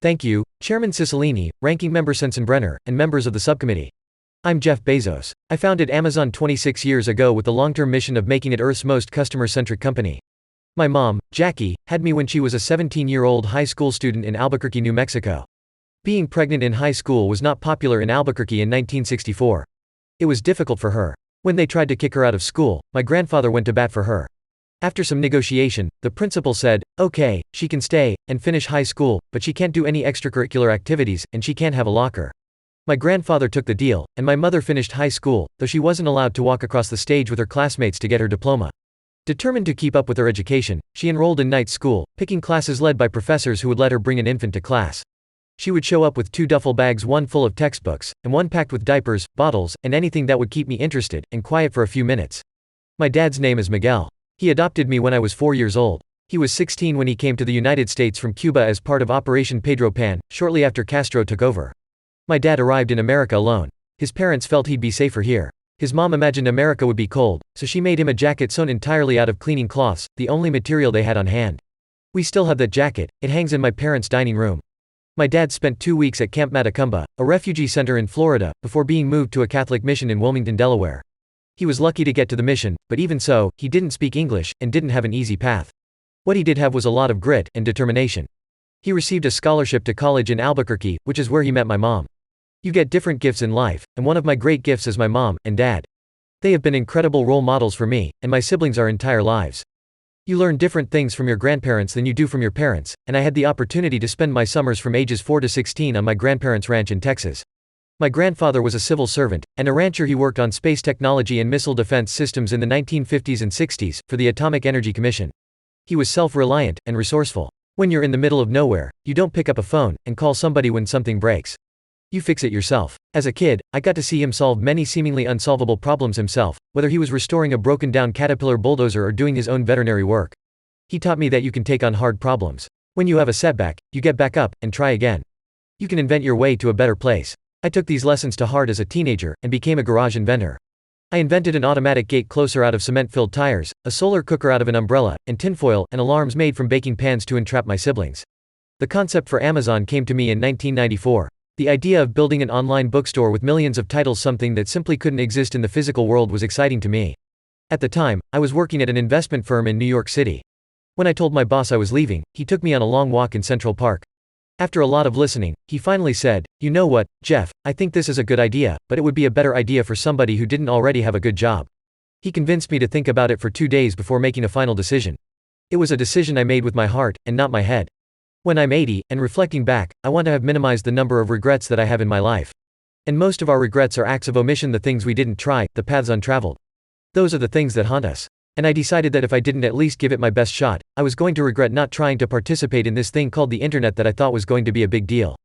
Thank you, Chairman Cicilline, Ranking Member Sensenbrenner, and members of the subcommittee. I'm Jeff Bezos. I founded Amazon 26 years ago with the long-term mission of making it Earth's most customer-centric company. My mom, Jackie, had me when she was a 17-year-old high school student in Albuquerque, New Mexico. Being pregnant in high school was not popular in Albuquerque in 1964. It was difficult for her. When they tried to kick her out of school, my grandfather went to bat for her. After some negotiation, the principal said, "Okay, she can stay and finish high school, but she can't do any extracurricular activities, and she can't have a locker." My grandfather took the deal, and my mother finished high school, though she wasn't allowed to walk across the stage with her classmates to get her diploma. Determined to keep up with her education, she enrolled in night school, picking classes led by professors who would let her bring an infant to class. She would show up with 2 duffel bags, one full of textbooks, and one packed with diapers, bottles, and anything that would keep me interested and quiet for a few minutes. My dad's name is Miguel. He adopted me when I was 4 years old. He was 16 when he came to the United States from Cuba as part of Operation Pedro Pan, shortly after Castro took over. My dad arrived in America alone. His parents felt he'd be safer here. His mom imagined America would be cold, so she made him a jacket sewn entirely out of cleaning cloths, the only material they had on hand. We still have that jacket, it hangs in my parents' dining room. My dad spent 2 weeks at Camp Matacumba, a refugee center in Florida, before being moved to a Catholic mission in Wilmington, Delaware. He was lucky to get to the mission, but even so, he didn't speak English, and didn't have an easy path. What he did have was a lot of grit and determination. He received a scholarship to college in Albuquerque, which is where he met my mom. You get different gifts in life, and one of my great gifts is my mom and dad. They have been incredible role models for me, and my siblings our entire lives. You learn different things from your grandparents than you do from your parents, and I had the opportunity to spend my summers from ages 4 to 16 on my grandparents' ranch in Texas. My grandfather was a civil servant, and a rancher. He worked on space technology and missile defense systems in the 1950s and 60s, for the Atomic Energy Commission. He was self-reliant and resourceful. When you're in the middle of nowhere, you don't pick up a phone and call somebody when something breaks. You fix it yourself. As a kid, I got to see him solve many seemingly unsolvable problems himself, whether he was restoring a broken-down Caterpillar bulldozer or doing his own veterinary work. He taught me that you can take on hard problems. When you have a setback, you get back up and try again. You can invent your way to a better place. I took these lessons to heart as a teenager, and became a garage inventor. I invented an automatic gate closer out of cement-filled tires, a solar cooker out of an umbrella, and tinfoil, and alarms made from baking pans to entrap my siblings. The concept for Amazon came to me in 1994. The idea of building an online bookstore with millions of titles, something that simply couldn't exist in the physical world, was exciting to me. At the time, I was working at an investment firm in New York City. When I told my boss I was leaving, he took me on a long walk in Central Park. After a lot of listening, he finally said, "You know what, Jeff, I think this is a good idea, but it would be a better idea for somebody who didn't already have a good job." He convinced me to think about it for 2 days before making a final decision. It was a decision I made with my heart, and not my head. When I'm 80, and reflecting back, I want to have minimized the number of regrets that I have in my life. And most of our regrets are acts of omission, the things we didn't try, the paths untraveled. Those are the things that haunt us. And I decided that if I didn't at least give it my best shot, I was going to regret not trying to participate in this thing called the internet that I thought was going to be a big deal.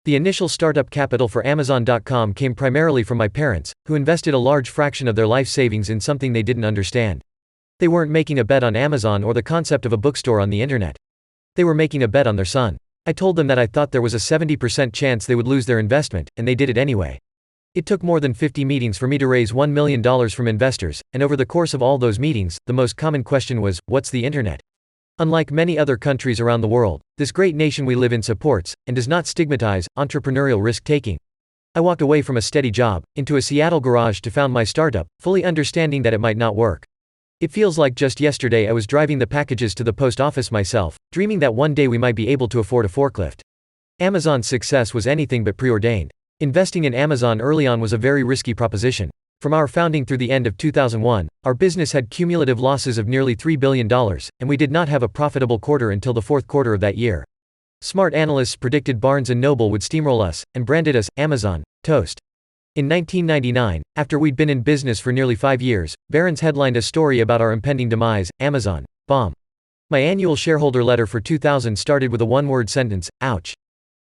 The initial startup capital for Amazon.com came primarily from my parents, who invested a large fraction of their life savings in something they didn't understand. They weren't making a bet on Amazon or the concept of a bookstore on the internet. They were making a bet on their son. I told them that I thought there was a 70% chance they would lose their investment, and they did it anyway. It took more than 50 meetings for me to raise $1 million from investors, and over the course of all those meetings, the most common question was, "What's the internet?" Unlike many other countries around the world, this great nation we live in supports, and does not stigmatize, entrepreneurial risk-taking. I walked away from a steady job, into a Seattle garage to found my startup, fully understanding that it might not work. It feels like just yesterday I was driving the packages to the post office myself, dreaming that one day we might be able to afford a forklift. Amazon's success was anything but preordained. Investing in Amazon early on was a very risky proposition. From our founding through the end of 2001, our business had cumulative losses of nearly $3 billion, and we did not have a profitable quarter until the fourth quarter of that year. Smart analysts predicted Barnes & Noble would steamroll us, and branded us, Amazon, Toast. In 1999, after we'd been in business for nearly 5 years, Barron's headlined a story about our impending demise, Amazon, bomb. My annual shareholder letter for 2000 started with a one-word sentence, ouch.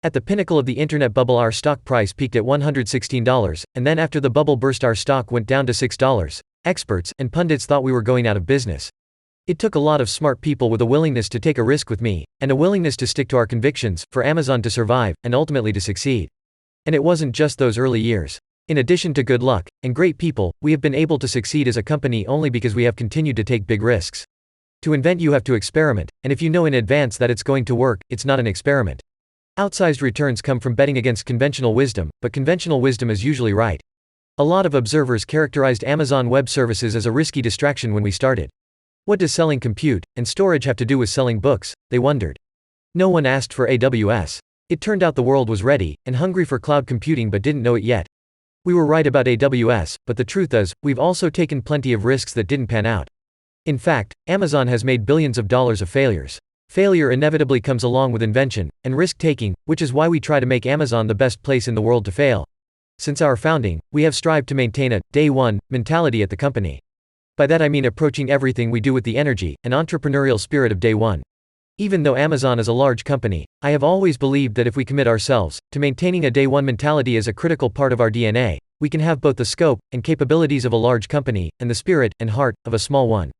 At the pinnacle of the internet bubble, our stock price peaked at $116, and then after the bubble burst our stock went down to $6. Experts and pundits thought we were going out of business. It took a lot of smart people with a willingness to take a risk with me, and a willingness to stick to our convictions, for Amazon to survive, and ultimately to succeed. And it wasn't just those early years. In addition to good luck, and great people, we have been able to succeed as a company only because we have continued to take big risks. To invent you have to experiment, and if you know in advance that it's going to work, it's not an experiment. Outsized returns come from betting against conventional wisdom, but conventional wisdom is usually right. A lot of observers characterized Amazon Web Services as a risky distraction when we started. What does selling compute and storage have to do with selling books? They wondered. No one asked for AWS. It turned out the world was ready and hungry for cloud computing but didn't know it yet. We were right about AWS, but the truth is, we've also taken plenty of risks that didn't pan out. In fact, Amazon has made billions of dollars of failures. Failure inevitably comes along with invention and risk-taking, which is why we try to make Amazon the best place in the world to fail. Since our founding, we have strived to maintain a day one mentality at the company. By that I mean approaching everything we do with the energy and entrepreneurial spirit of day one. Even though Amazon is a large company, I have always believed that if we commit ourselves to maintaining a day one mentality as a critical part of our DNA, we can have both the scope and capabilities of a large company and the spirit and heart of a small one.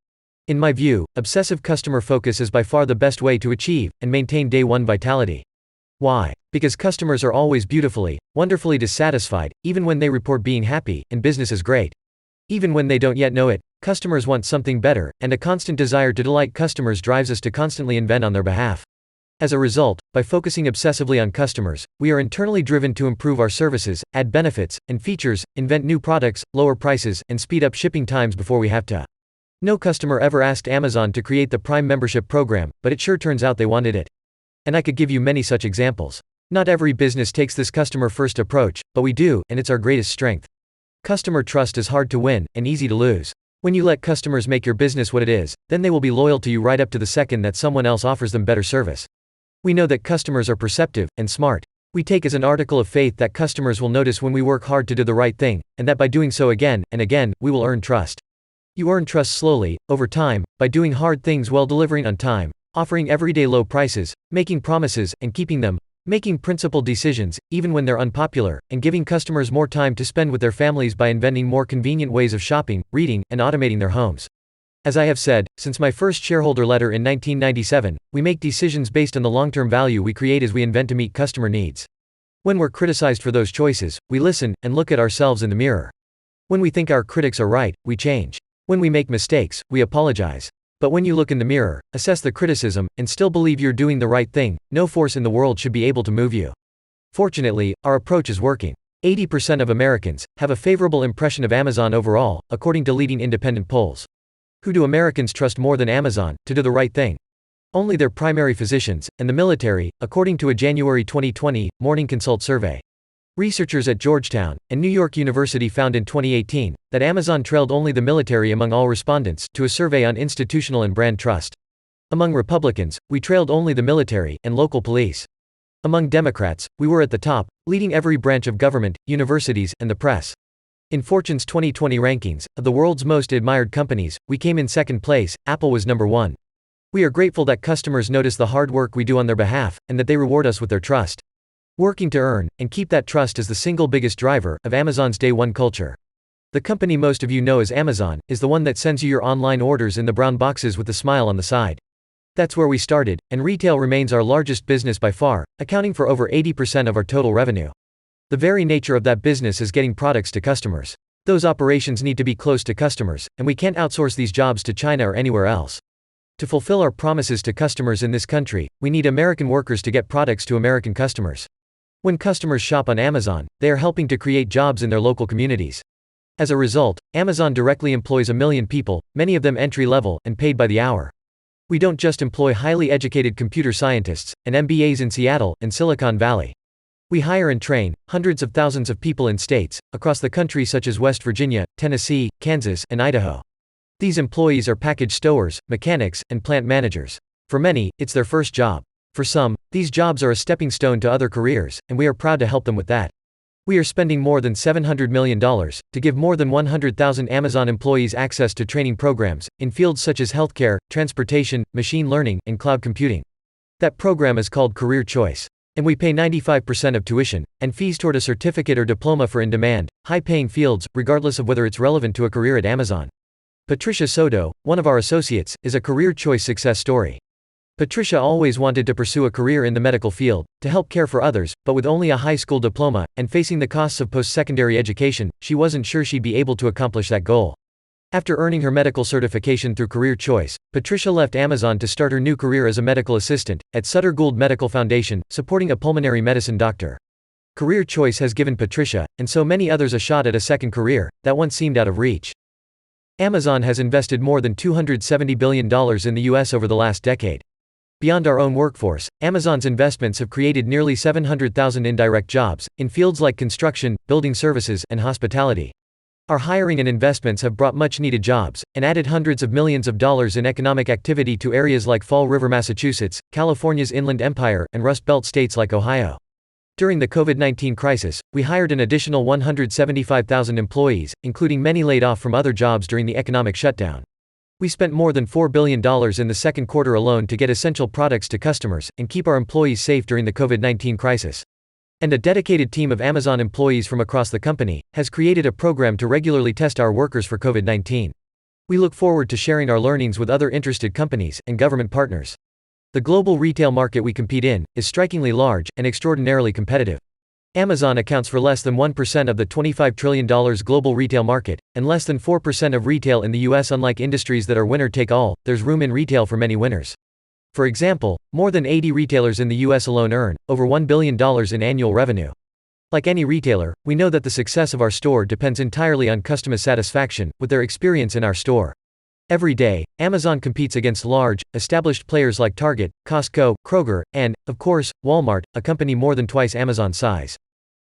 In my view, obsessive customer focus is by far the best way to achieve and maintain day one vitality. Why? Because customers are always beautifully, wonderfully dissatisfied, even when they report being happy, and business is great. Even when they don't yet know it, customers want something better, and a constant desire to delight customers drives us to constantly invent on their behalf. As a result, by focusing obsessively on customers, we are internally driven to improve our services, add benefits and features, invent new products, lower prices, and speed up shipping times before we have to. No customer ever asked Amazon to create the Prime membership program, but it sure turns out they wanted it. And I could give you many such examples. Not every business takes this customer-first approach, but we do, and it's our greatest strength. Customer trust is hard to win, and easy to lose. When you let customers make your business what it is, then they will be loyal to you right up to the second that someone else offers them better service. We know that customers are perceptive and smart. We take as an article of faith that customers will notice when we work hard to do the right thing, and that by doing so again and again, we will earn trust. You earn trust slowly, over time, by doing hard things while delivering on time, offering everyday low prices, making promises and keeping them, making principled decisions, even when they're unpopular, and giving customers more time to spend with their families by inventing more convenient ways of shopping, reading, and automating their homes. As I have said, since my first shareholder letter in 1997, we make decisions based on the long-term value we create as we invent to meet customer needs. When we're criticized for those choices, we listen and look at ourselves in the mirror. When we think our critics are right, we change. When we make mistakes, we apologize. But when you look in the mirror, assess the criticism, and still believe you're doing the right thing, no force in the world should be able to move you. Fortunately, our approach is working. 80% of Americans have a favorable impression of Amazon overall, according to leading independent polls. Who do Americans trust more than Amazon to do the right thing? Only their primary physicians and the military, according to a January 2020 Morning Consult survey. Researchers at Georgetown and New York University found in 2018 that Amazon trailed only the military among all respondents to a survey on institutional and brand trust. Among Republicans, we trailed only the military and local police. Among Democrats, we were at the top, leading every branch of government, universities, and the press. In Fortune's 2020 rankings of the world's most admired companies, we came in second place. Apple was number one. We are grateful that customers notice the hard work we do on their behalf, and that they reward us with their trust. Working to earn and keep that trust is the single biggest driver of Amazon's day one culture. The company most of you know as Amazon is the one that sends you your online orders in the brown boxes with the smile on the side. That's where we started, and retail remains our largest business by far, accounting for over 80% of our total revenue. The very nature of that business is getting products to customers. Those operations need to be close to customers, and we can't outsource these jobs to China or anywhere else. To fulfill our promises to customers in this country, we need American workers to get products to American customers. When customers shop on Amazon, they are helping to create jobs in their local communities. As a result, Amazon directly employs 1 million people, many of them entry-level and paid by the hour. We don't just employ highly educated computer scientists and MBAs in Seattle and Silicon Valley. We hire and train hundreds of thousands of people in states across the country such as West Virginia, Tennessee, Kansas, and Idaho. These employees are package stowers, mechanics, and plant managers. For many, it's their first job. For some, these jobs are a stepping stone to other careers, and we are proud to help them with that. We are spending more than $700 million to give more than 100,000 Amazon employees access to training programs in fields such as healthcare, transportation, machine learning, and cloud computing. That program is called Career Choice. And we pay 95% of tuition and fees toward a certificate or diploma for in-demand, high-paying fields, regardless of whether it's relevant to a career at Amazon. Patricia Soto, one of our associates, is a Career Choice success story. Patricia always wanted to pursue a career in the medical field, to help care for others, but with only a high school diploma, and facing the costs of post-secondary education, she wasn't sure she'd be able to accomplish that goal. After earning her medical certification through Career Choice, Patricia left Amazon to start her new career as a medical assistant at Sutter Gould Medical Foundation, supporting a pulmonary medicine doctor. Career Choice has given Patricia, and so many others, a shot at a second career that once seemed out of reach. Amazon has invested more than $270 billion in the US over the last decade. Beyond our own workforce, Amazon's investments have created nearly 700,000 indirect jobs, in fields like construction, building services, and hospitality. Our hiring and investments have brought much-needed jobs, and added hundreds of millions of dollars in economic activity to areas like Fall River, Massachusetts, California's Inland Empire, and Rust Belt states like Ohio. During the COVID-19 crisis, we hired an additional 175,000 employees, including many laid off from other jobs during the economic shutdown. We spent more than $4 billion in the second quarter alone to get essential products to customers, and keep our employees safe during the COVID-19 crisis. And a dedicated team of Amazon employees from across the company has created a program to regularly test our workers for COVID-19. We look forward to sharing our learnings with other interested companies and government partners. The global retail market we compete in is strikingly large and extraordinarily competitive. Amazon accounts for less than 1% of the $25 trillion global retail market, and less than 4% of retail in the US. Unlike industries that are winner-take-all, there's room in retail for many winners. For example, more than 80 retailers in the US alone earn over $1 billion in annual revenue. Like any retailer, we know that the success of our store depends entirely on customer satisfaction with their experience in our store. Every day, Amazon competes against large, established players like Target, Costco, Kroger, and, of course, Walmart, a company more than twice Amazon's size.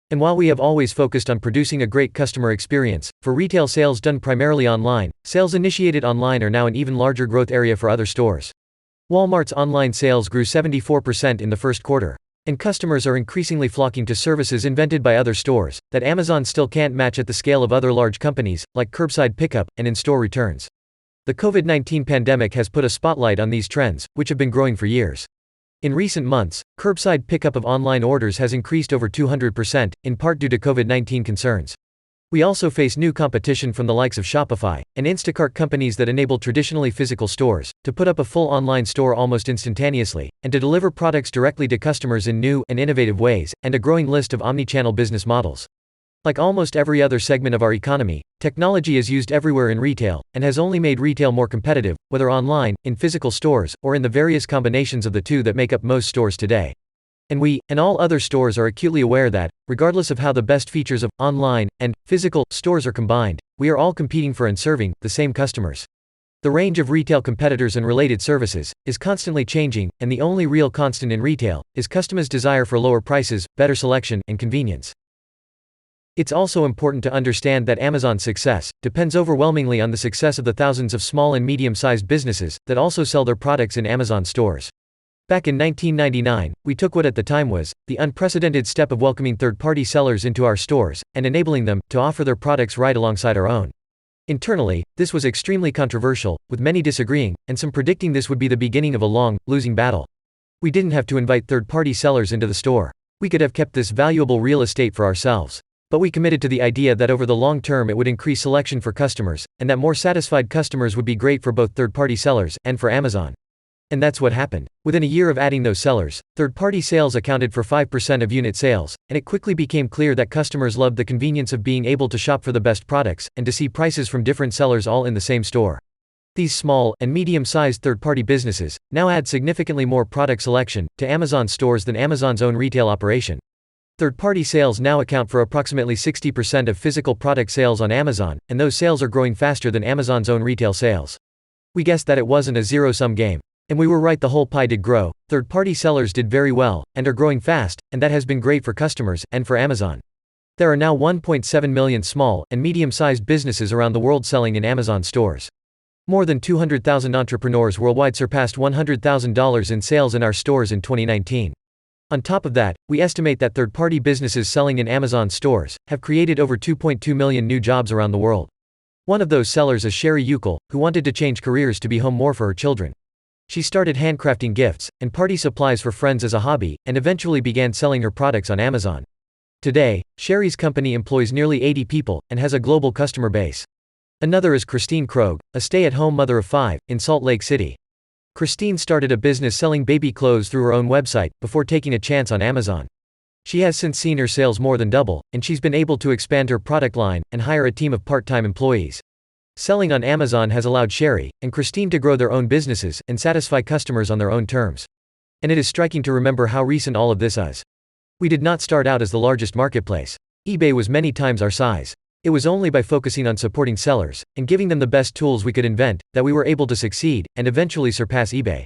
And while we have always focused on producing a great customer experience, for retail sales done primarily online, sales initiated online are now an even larger growth area for other stores. Walmart's online sales grew 74% in the first quarter. And customers are increasingly flocking to services invented by other stores, that Amazon still can't match at the scale of other large companies, like curbside pickup and in-store returns. The COVID-19 pandemic has put a spotlight on these trends, which have been growing for years. In recent months, curbside pickup of online orders has increased over 200%, in part due to COVID-19 concerns. We also face new competition from the likes of Shopify and Instacart, companies that enable traditionally physical stores to put up a full online store almost instantaneously, and to deliver products directly to customers in new and innovative ways, and a growing list of omnichannel business models. Like almost every other segment of our economy, technology is used everywhere in retail, and has only made retail more competitive, whether online, in physical stores, or in the various combinations of the two that make up most stores today. And we, and all other stores, are acutely aware that, regardless of how the best features of online and physical stores are combined, we are all competing for and serving the same customers. The range of retail competitors and related services is constantly changing, and the only real constant in retail is customers' desire for lower prices, better selection, and convenience. It's also important to understand that Amazon's success depends overwhelmingly on the success of the thousands of small and medium-sized businesses that also sell their products in Amazon stores. Back in 1999, we took what at the time was the unprecedented step of welcoming third-party sellers into our stores and enabling them to offer their products right alongside our own. Internally, this was extremely controversial, with many disagreeing, and some predicting this would be the beginning of a long, losing battle. We didn't have to invite third-party sellers into the store. We could have kept this valuable real estate for ourselves. But we committed to the idea that over the long term it would increase selection for customers, and that more satisfied customers would be great for both third-party sellers and for Amazon. And that's what happened. Within a year of adding those sellers, third-party sales accounted for 5% of unit sales, and it quickly became clear that customers loved the convenience of being able to shop for the best products, and to see prices from different sellers all in the same store. These small and medium-sized third-party businesses now add significantly more product selection to Amazon stores than Amazon's own retail operation. Third-party sales now account for approximately 60% of physical product sales on Amazon, and those sales are growing faster than Amazon's own retail sales. We guessed that it wasn't a zero-sum game. And we were right, the whole pie did grow. Third-party sellers did very well, and are growing fast, and that has been great for customers, and for Amazon. There are now 1.7 million small and medium-sized businesses around the world selling in Amazon stores. More than 200,000 entrepreneurs worldwide surpassed $100,000 in sales in our stores in 2019. On top of that, we estimate that third-party businesses selling in Amazon stores have created over 2.2 million new jobs around the world. One of those sellers is Sherry Uckel, who wanted to change careers to be home more for her children. She started handcrafting gifts and party supplies for friends as a hobby, and eventually began selling her products on Amazon. Today, Sherry's company employs nearly 80 people, and has a global customer base. Another is Christine Krogh, a stay-at-home mother of 5, in Salt Lake City. Christine started a business selling baby clothes through her own website, before taking a chance on Amazon. She has since seen her sales more than double, and she's been able to expand her product line, and hire a team of part-time employees. Selling on Amazon has allowed Sherry and Christine to grow their own businesses and satisfy customers on their own terms. And it is striking to remember how recent all of this is. We did not start out as the largest marketplace. eBay was many times our size. It was only by focusing on supporting sellers and giving them the best tools we could invent that we were able to succeed and eventually surpass eBay.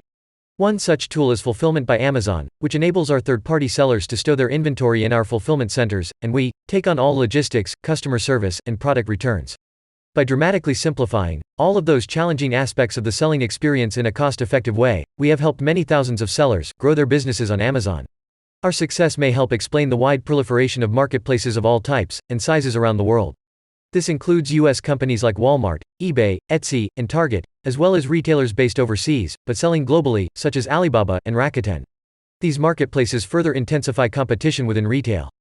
One such tool is Fulfillment by Amazon, which enables our third-party sellers to store their inventory in our fulfillment centers, and we take on all logistics, customer service, and product returns. By dramatically simplifying all of those challenging aspects of the selling experience in a cost-effective way, we have helped many thousands of sellers grow their businesses on Amazon. Our success may help explain the wide proliferation of marketplaces of all types and sizes around the world. This includes U.S. companies like Walmart, eBay, Etsy, and Target, as well as retailers based overseas, but selling globally, such as Alibaba and Rakuten. These marketplaces further intensify competition within retail.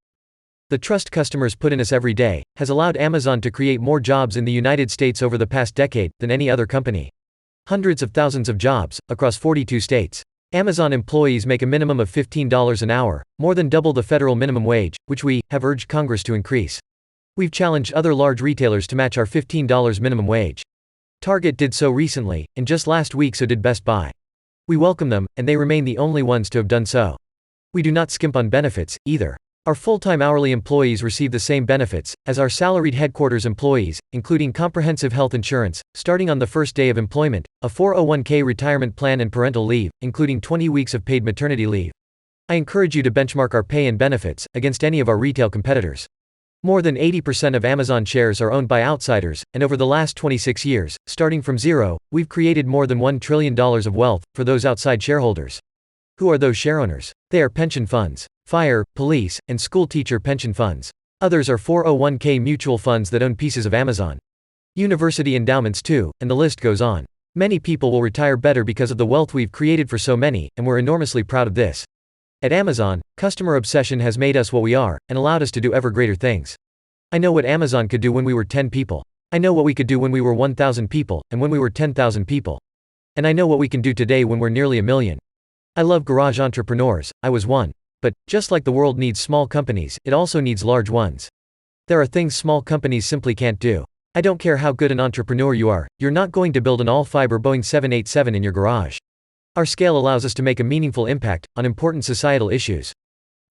The trust customers put in us every day has allowed Amazon to create more jobs in the United States over the past decade than any other company. Hundreds of thousands of jobs, across 42 states. Amazon employees make a minimum of $15 an hour, more than double the federal minimum wage, which we have urged Congress to increase. We've challenged other large retailers to match our $15 minimum wage. Target did so recently, and just last week so did Best Buy. We welcome them, and they remain the only ones to have done so. We do not skimp on benefits, either. Our full-time hourly employees receive the same benefits as our salaried headquarters employees, including comprehensive health insurance, starting on the first day of employment, a 401k retirement plan and parental leave, including 20 weeks of paid maternity leave. I encourage you to benchmark our pay and benefits against any of our retail competitors. More than 80% of Amazon shares are owned by outsiders, and over the last 26 years, starting from zero, we've created more than $1 trillion of wealth for those outside shareholders. Who are those shareowners? They are pension funds, fire, police, and school teacher pension funds. Others are 401k mutual funds that own pieces of Amazon. University endowments too, and the list goes on. Many people will retire better because of the wealth we've created for so many, and we're enormously proud of this. At Amazon, customer obsession has made us what we are, and allowed us to do ever greater things. I know what Amazon could do when we were 10 people. I know what we could do when we were 1,000 people, and when we were 10,000 people. And I know what we can do today when we're nearly 1 million. I love garage entrepreneurs, I was one. But, just like the world needs small companies, it also needs large ones. There are things small companies simply can't do. I don't care how good an entrepreneur you are, you're not going to build an all-fiber Boeing 787 in your garage. Our scale allows us to make a meaningful impact on important societal issues.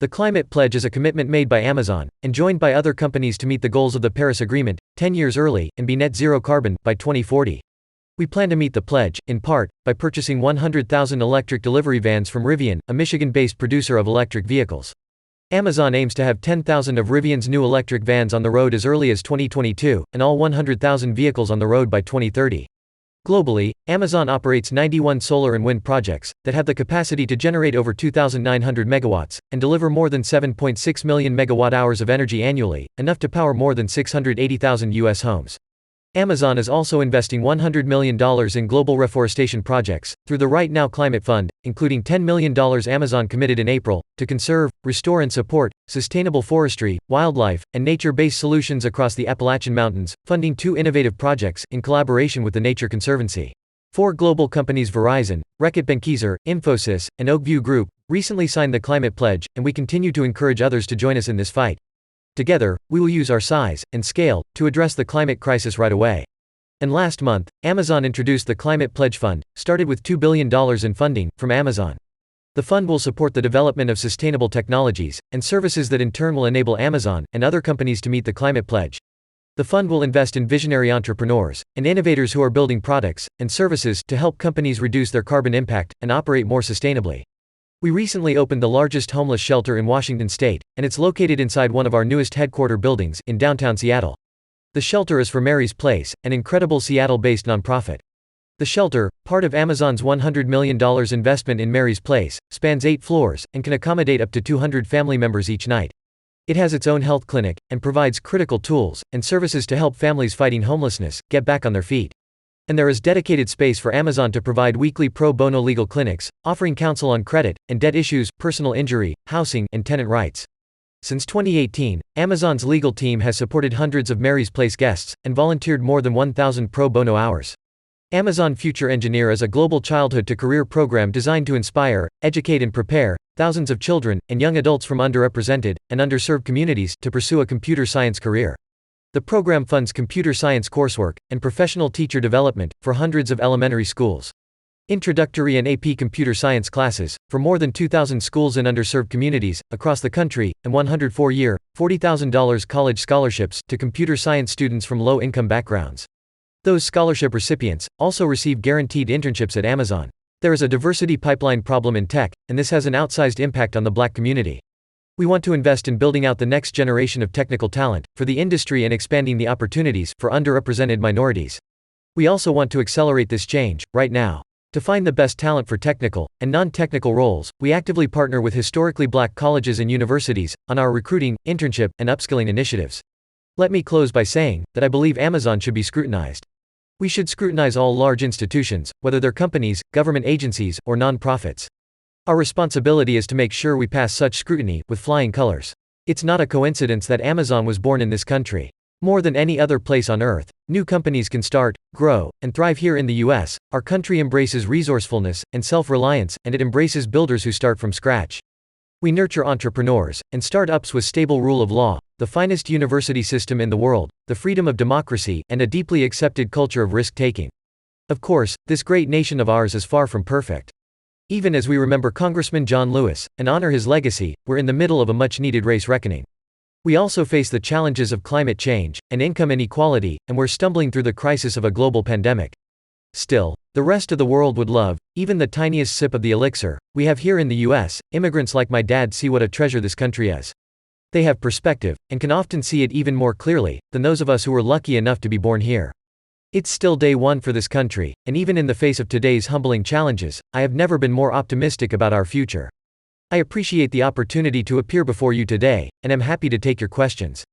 The Climate Pledge is a commitment made by Amazon, and joined by other companies to meet the goals of the Paris Agreement, 10 years early, and be net zero carbon by 2040. We plan to meet the pledge, in part, by purchasing 100,000 electric delivery vans from Rivian, a Michigan-based producer of electric vehicles. Amazon aims to have 10,000 of Rivian's new electric vans on the road as early as 2022, and all 100,000 vehicles on the road by 2030. Globally, Amazon operates 91 solar and wind projects that have the capacity to generate over 2,900 megawatts, and deliver more than 7.6 million megawatt-hours of energy annually, enough to power more than 680,000 U.S. homes. Amazon is also investing $100 million in global reforestation projects, through the Right Now Climate Fund, including $10 million Amazon committed in April, to conserve, restore and support sustainable forestry, wildlife, and nature-based solutions across the Appalachian Mountains, funding 2 innovative projects in collaboration with the Nature Conservancy. 4 global companies Verizon, Reckitt Benckiser, Infosys, and Oakview Group, recently signed the Climate Pledge, and we continue to encourage others to join us in this fight. Together, we will use our size and scale to address the climate crisis right away. And last month, Amazon introduced the Climate Pledge Fund, started with $2 billion in funding from Amazon. The fund will support the development of sustainable technologies and services that in turn will enable Amazon and other companies to meet the climate pledge. The fund will invest in visionary entrepreneurs and innovators who are building products and services to help companies reduce their carbon impact and operate more sustainably. We recently opened the largest homeless shelter in Washington state, and it's located inside one of our newest headquarter buildings in downtown Seattle. The shelter is for Mary's Place, an incredible Seattle-based nonprofit. The shelter, part of Amazon's $100 million investment in Mary's Place, spans 8 floors and can accommodate up to 200 family members each night. It has its own health clinic and provides critical tools and services to help families fighting homelessness get back on their feet. And there is dedicated space for Amazon to provide weekly pro bono legal clinics, offering counsel on credit and debt issues, personal injury, housing, and tenant rights. Since 2018, Amazon's legal team has supported hundreds of Mary's Place guests and volunteered more than 1,000 pro bono hours. Amazon Future Engineer is a global childhood-to-career program designed to inspire, educate and prepare thousands of children and young adults from underrepresented and underserved communities to pursue a computer science career. The program funds computer science coursework and professional teacher development for hundreds of elementary schools. Introductory and AP computer science classes for more than 2,000 schools in underserved communities across the country, and 104-year, $40,000 college scholarships to computer science students from low-income backgrounds. Those scholarship recipients also receive guaranteed internships at Amazon. There is a diversity pipeline problem in tech, and this has an outsized impact on the Black community. We want to invest in building out the next generation of technical talent for the industry and expanding the opportunities for underrepresented minorities. We also want to accelerate this change right now. To find the best talent for technical and non-technical roles, we actively partner with historically Black colleges and universities on our recruiting, internship, and upskilling initiatives. Let me close by saying that I believe Amazon should be scrutinized. We should scrutinize all large institutions, whether they're companies, government agencies, or nonprofits. Our responsibility is to make sure we pass such scrutiny with flying colors. It's not a coincidence that Amazon was born in this country. More than any other place on earth, new companies can start, grow, and thrive here in the US. Our country embraces resourcefulness and self-reliance, and it embraces builders who start from scratch. We nurture entrepreneurs and startups with stable rule of law, the finest university system in the world, the freedom of democracy, and a deeply accepted culture of risk-taking. Of course, this great nation of ours is far from perfect. Even as we remember Congressman John Lewis and honor his legacy, we're in the middle of a much-needed race reckoning. We also face the challenges of climate change and income inequality, and we're stumbling through the crisis of a global pandemic. Still, the rest of the world would love even the tiniest sip of the elixir we have here in the US. Immigrants like my dad see what a treasure this country is. They have perspective and can often see it even more clearly than those of us who were lucky enough to be born here. It's still day one for this country, and even in the face of today's humbling challenges, I have never been more optimistic about our future. I appreciate the opportunity to appear before you today, and am happy to take your questions.